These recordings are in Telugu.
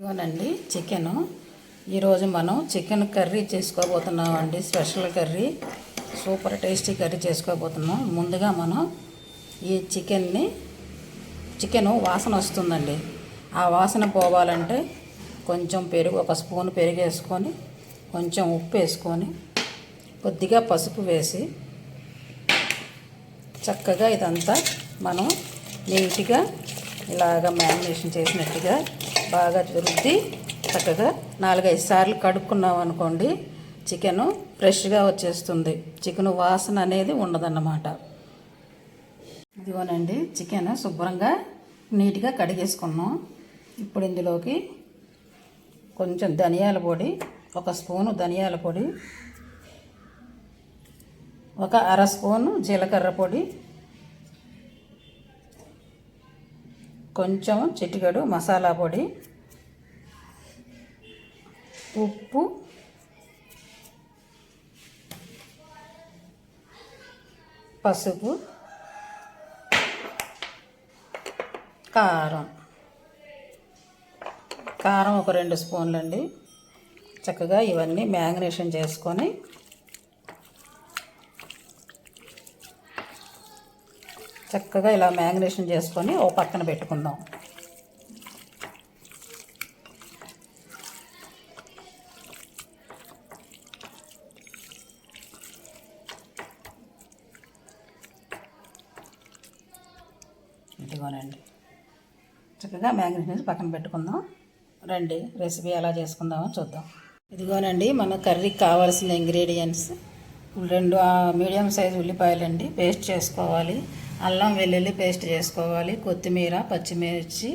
ఇవ్వనండి చికెను. ఈరోజు మనం చికెన్ కర్రీ చేసుకోబోతున్నాం అండి. Special curry, super tasty curry చేసుకోబోతున్నాం. ముందుగా మనం ఈ చికెను వాసన వస్తుందండి. ఆ వాసన పోవాలంటే కొంచెం పెరుగు, ఒక స్పూన్ పెరుగు వేసుకొని, కొంచెం ఉప్పు వేసుకొని, కొద్దిగా పసుపు వేసి చక్కగా ఇదంతా మనం నీట్గా ఇలాగ మ్యారినేషన్ చేసినట్టుగా బాగా రుద్ది చక్కగా 4-5 సార్లు కడుక్కున్నాం అనుకోండి, చికెను ఫ్రెష్గా వచ్చేస్తుంది. చికెను వాసన అనేది ఉండదన్నమాట. ఇదిగోనండి, చికెన్ శుభ్రంగా నీట్గా కడిగేసుకున్నాం. ఇప్పుడు ఇందులోకి కొంచెం ధనియాల పొడి, ఒక స్పూను ధనియాల పొడి, ఒక అర స్పూను జీలకర్ర పొడి, కొంచెం చిటికెడు మసాలా పొడి, ఉప్పు, పసుపు, కారం ఒక 2 స్పూన్లు అండి. చక్కగా ఇవన్నీ మ్యారినేషన్ చేసుకొని చక్కగా ఇలా మ్యారినేషన్ చేసుకొని ఓ పక్కన పెట్టుకుందాం. ఇదిగోనండి, చక్కగా మ్యారినేషన్ పక్కన పెట్టుకుందాం. రండి, రెసిపీ ఎలా చేసుకుందామో చూద్దాం. ఇదిగోనండి, మన కర్రీకి కావాల్సిన ఇంగ్రీడియంట్స్: 2 మీడియం సైజు ఉల్లిపాయలండి, పేస్ట్ చేసుకోవాలి. అల్లం వెల్లుల్లి పేస్ట్ చేసుకోవాలి. కొత్తిమీర, పచ్చిమిర్చి,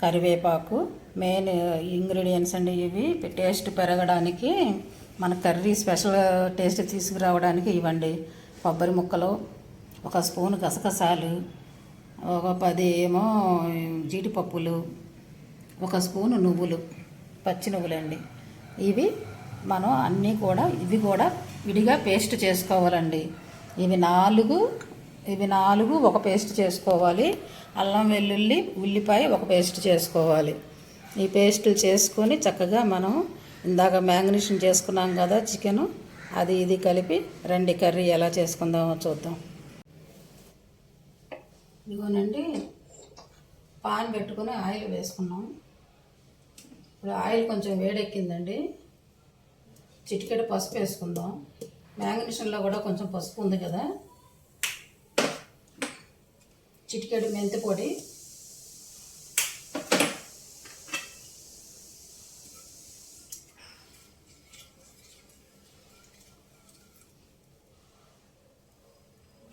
కరివేపాకు మెయిన్ ఇంగ్రీడియంట్స్ అండి. ఇవి టేస్ట్ పెరగడానికి, మన కర్రీ స్పెషల్ టేస్ట్ తీసుకురావడానికి ఇవ్వండి. కొబ్బరి ముక్కలు, ఒక స్పూను గసగసాలు, ఒక 10 ఏమో జీడిపప్పులు, ఒక స్పూను నువ్వులు, పచ్చి నువ్వులండి. ఇవి మనం అన్నీ కూడా విడిగా పేస్ట్ చేసుకోవాలండి. ఇవి నాలుగు ఒక పేస్ట్ చేసుకోవాలి. అల్లం వెల్లుల్లి ఉల్లిపాయ ఒక పేస్ట్ చేసుకోవాలి. ఈ పేస్టులు చేసుకొని చక్కగా మనం ఇందాక మ్యారినేషన్ చేసుకున్నాం కదా చికెను, అది ఇది కలిపి రండి కర్రీ ఎలా చేసుకుందామో చూద్దాం. ఇదిగోనండి, పాన్ పెట్టుకొని ఆయిల్ వేసుకున్నాం. ఇప్పుడు ఆయిల్ కొంచెం వేడెక్కిందండి. చిటికెడు పసుపు వేసుకుందాం. మ్యారినేషన్లో కూడా కొంచెం పసుపు ఉంది కదా. చిటికెడు మెంతి పొడి,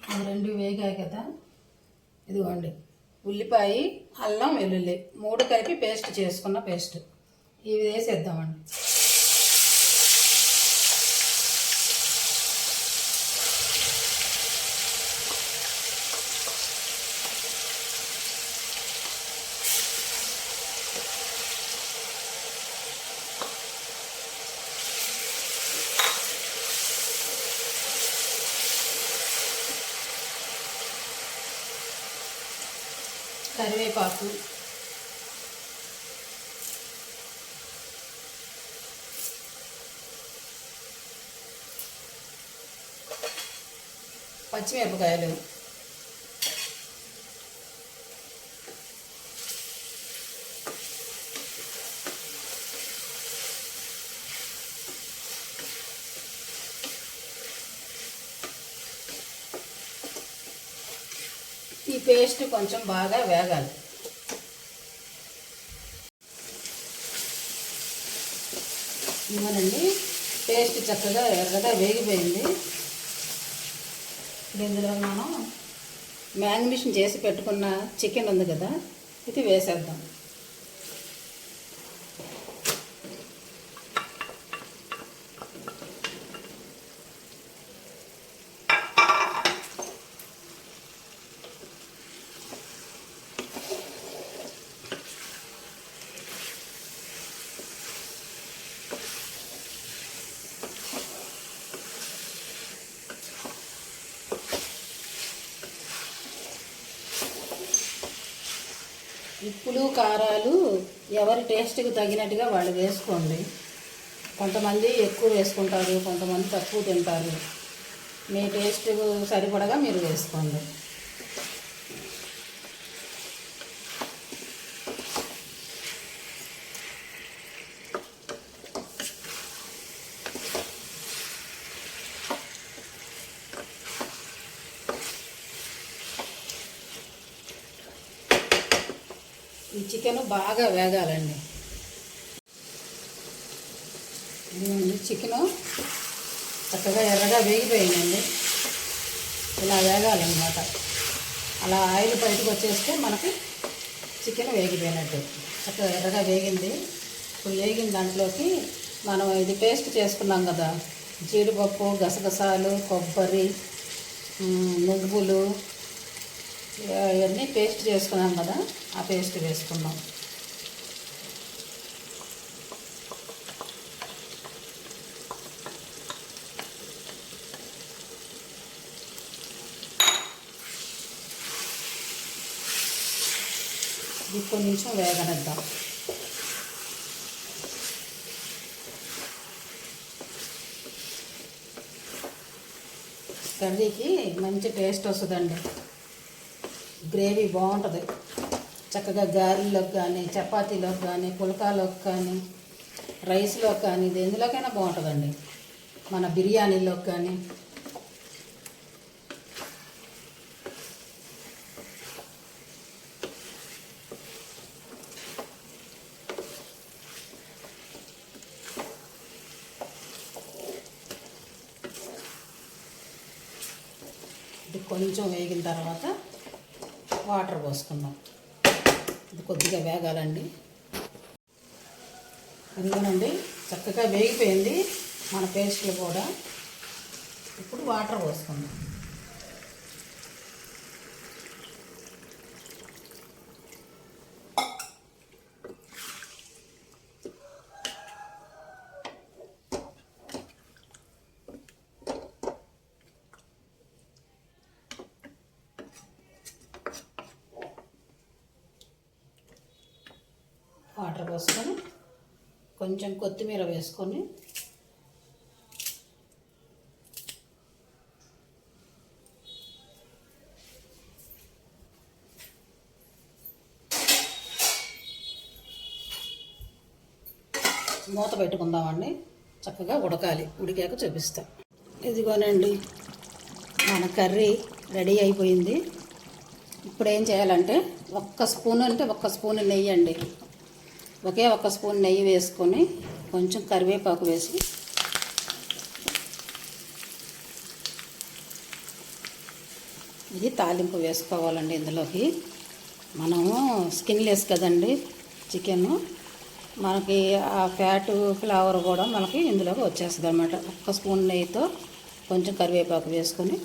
అది 2 వేగాయి కదా. ఇదిగోండి, ఉల్లిపాయ, అల్లం వెల్లుల్లి 3 కలిపి పేస్ట్ చేసుకున్న పేస్ట్ ఇవి వేసేద్దామండి. కరివేపాకు, పచ్చిమిరపకాయలు, ఈ పేస్ట్ కొంచెం బాగా వేగాలి. ఇవ్వనండి, పేస్ట్ చక్కగా ఎర్రగా వేగిపోయింది. ఇందులో మనం మ్యారినేషన్ చేసి పెట్టుకున్న చికెన్ ఉంది కదా, ఇది వేసేద్దాం. ఉప్పులు కారాలు ఎవరి టేస్ట్కి తగినట్టుగా వాళ్ళు వేసుకోండి. కొంతమంది ఎక్కువ వేసుకుంటారు, కొంతమంది తక్కువ తింటారు. మీ టేస్ట్ సరిపడగా మీరు వేసుకోండి. ఈ చికెన్ బాగా వేగాలండి. ఇదిగోండి చికెను చక్కగా ఎర్రగా వేగిపోయిందండి. ఇలా వేగాలన్నమాట. అలా ఆయిల్ బయటకు వచ్చేస్తే మనకి చికెన్ వేగిపోయినట్టు. చక్కగా ఎర్రగా వేగింది. ఇప్పుడు వేగిన దాంట్లోకి మనం ఇది పేస్ట్ చేసుకున్నాం కదా, జీడిపప్పు, గసగసాలు, కొబ్బరి, నువ్వులు ఇవన్నీ పేస్ట్ చేసుకున్నాం కదా, ఆ పేస్ట్ వేసుకున్నాం. ఇది కొంచెం వేగనిద్దాం. కర్రీకి మంచి టేస్ట్ వస్తుందండి. గ్రేవీ బాగుంటుంది. చక్కగా గారెల్లోకి కానీ, చపాతీలోకి కానీ, పుల్కాలోకి కానీ, రైస్లోకి కానీ, ఇది ఎందులోకైనా బాగుంటుందండి. మన బిర్యానీలోకి కానీ. ఇది కొంచెం వేగిన తర్వాత వాటర్ పోసుకుందాం. ఇది కొద్దిగా వేగాలండి. అందులోనండి చక్కగా వేగిపోయింది మన పేస్ట్లు కూడా. ఇప్పుడు వాటర్ పోసుకుందాం. వాటర్ పోసుకొని కొంచెం కొత్తిమీర వేసుకొని మూత పెట్టుకుందామండి. చక్కగా ఉడకాలి. ఉడికాక చూపిస్తాం. ఇదిగోనండి మన కర్రీ రెడీ అయిపోయింది. ఇప్పుడు ఏం చేయాలంటే ఒక్క స్పూన్ నెయ్యి అండి. ఒకే ఒక్క స్పూన్ నెయ్యి వేసుకొని కొంచెం కరివేపాకు వేసి ఇది తాలింపు వేసుకోవాలండి. ఇందులోకి మనము స్కిన్లెస్ కదండి చికెను, మనకి ఆ ఫ్యాటు ఫ్లేవర్ కూడా మనకి ఇందులోకి వచ్చేస్తుంది అన్నమాట. ఒక్క స్పూన్ నెయ్యితో కొంచెం కరివేపాకు వేసుకొని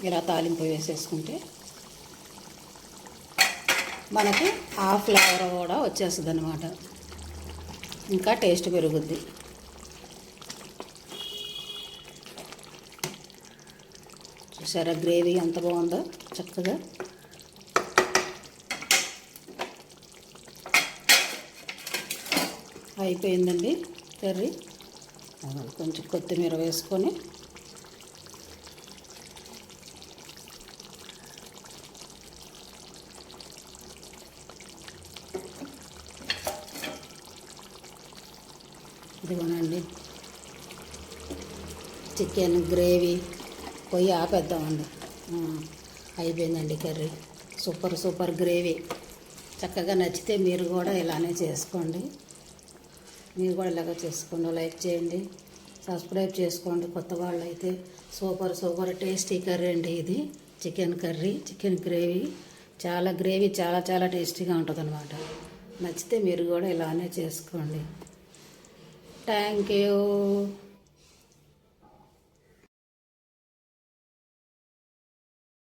ఇలా తాలింపు వేసేసుకుంటే మనకి ఆ ఫ్లేవర్ కూడా వచ్చేస్తుంది అన్నమాట. ఇంకా టేస్ట్ పెరుగుద్ది. చూసారా గ్రేవీ ఎంత బాగుందో. చక్కగా అయిపోయిందండి కర్రీ. కొంచెం కొత్తిమీర వేసుకొని ఇదిగోనండి చికెన్ గ్రేవీ. పొయ్యి ఆపేద్దామండి. అయిపోయిందండి కర్రీ. Super gravy. చక్కగా నచ్చితే మీరు కూడా ఇలానే చేసుకోండి. మీరు కూడా ఇలాగ చేసుకోండి. లైక్ చేయండి, సబ్స్క్రైబ్ చేసుకోండి. కొత్త వాళ్ళు అయితే సూపర్ టేస్టీ కర్రీ అండి ఇది. Chicken curry, chicken gravy. Gravy చాలా టేస్టీగా ఉంటుంది అన్నమాట. నచ్చితే మీరు కూడా ఇలానే చేసుకోండి. Thank you.